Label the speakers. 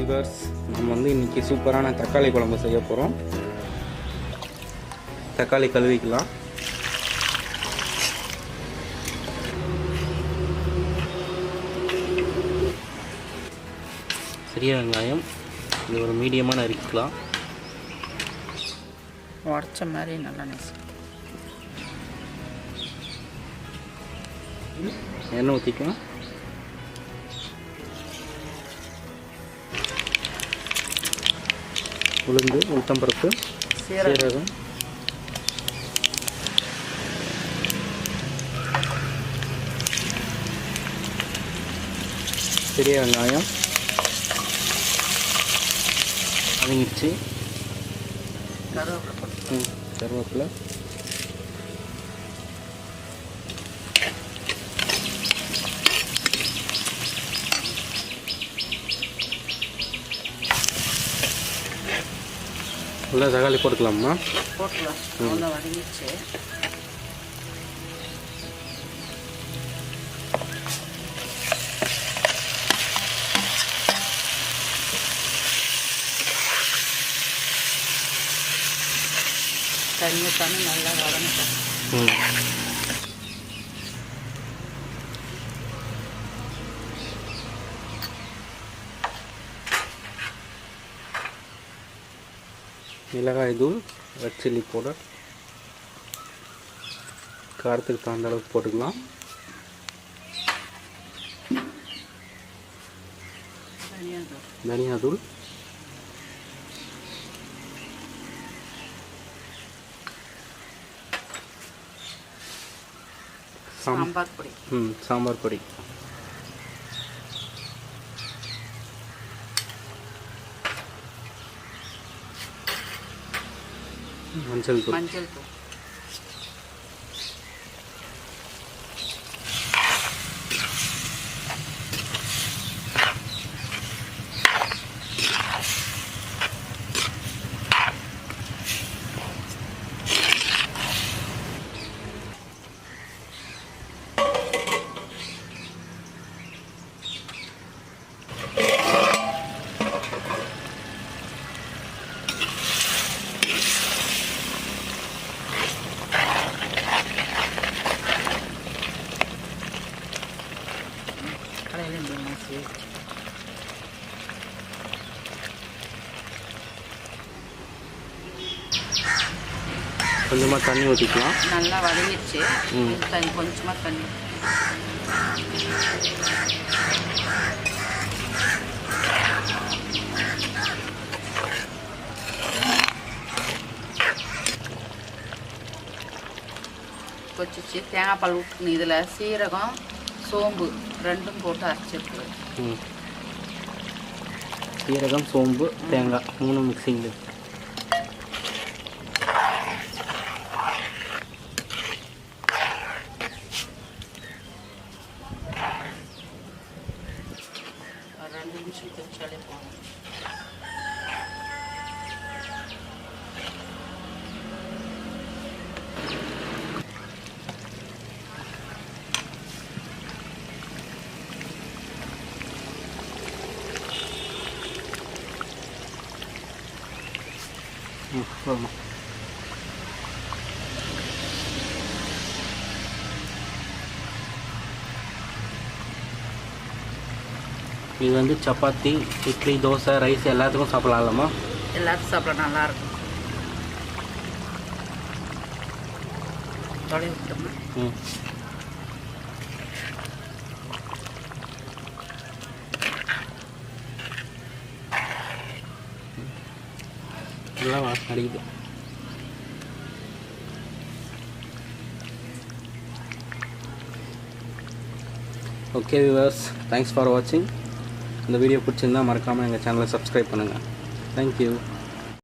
Speaker 1: Viewers, நம்ம வந்து இன்றைக்கி சூப்பரான தக்காளி குழம்பு செய்ய போகிறோம். தக்காளி கழுவிக்கலாம். சிறிய வெங்காயம் இது ஒரு மீடியமாக நறுக்கலாம்.
Speaker 2: உடச்ச மாதிரி நல்லா நெசு.
Speaker 1: எண்ணெய் ஊற்றிக்கலாம். உளுந்து, உளுத்தம்பருப்பு, சீரகம், பெரிய வெங்காயம் வதங்கிடுச்சு. கருவேப்பிலை, நல்லா தக்காளி போட்டுக்கலாமா?
Speaker 2: போட்டுக்கலாம். நல்லா வதங்கிடுச்சு. தண்ணி தண்ணி நல்லா வதங்கிட்டோம்.
Speaker 1: மிளகாய் தூள், ரெட் சில்லி பவுடர், காரத்துக்கு தகுந்த அளவுக்கு போட்டுக்கலாம். தனியா தூள்,
Speaker 2: சாம்பார் பொடி,
Speaker 1: சாம்பார் பொடி, மஞ்சள் தூள், கொஞ்சமாக தண்ணி ஊற்றிக்கலாம்.
Speaker 2: நல்லா வதங்கிடுச்சு. தண்ணி கொஞ்சமாக தண்ணி. கொச்சிச்சு தேங்காய் பால் ஊற்றணும். இதில் சீரகம், சோம்பு ரெண்டும் போட்டு அரைச்சிருக்கு.
Speaker 1: சீரகம், சோம்பு, தேங்காய் 3 மிக்சிங். இது வந்து சப்பாத்தி, இட்லி, தோசை, ரைஸ் எல்லாத்துக்கும் சாப்பிடலாமா?
Speaker 2: எல்லாத்துக்கும் சாப்பிட நல்லாயிருக்கும். தொலை விட்டோம்னா
Speaker 1: நல்லா வாசனை அடிக்குது. ஓகே வியூவர்ஸ், தேங்க்ஸ் ஃபார் வாட்சிங். இந்த வீடியோ பிடிச்சிருந்தால் மறக்காமல் எங்கள் சேனலை சப்ஸ்கிரைப் பண்ணுங்கள். தேங்க்யூ.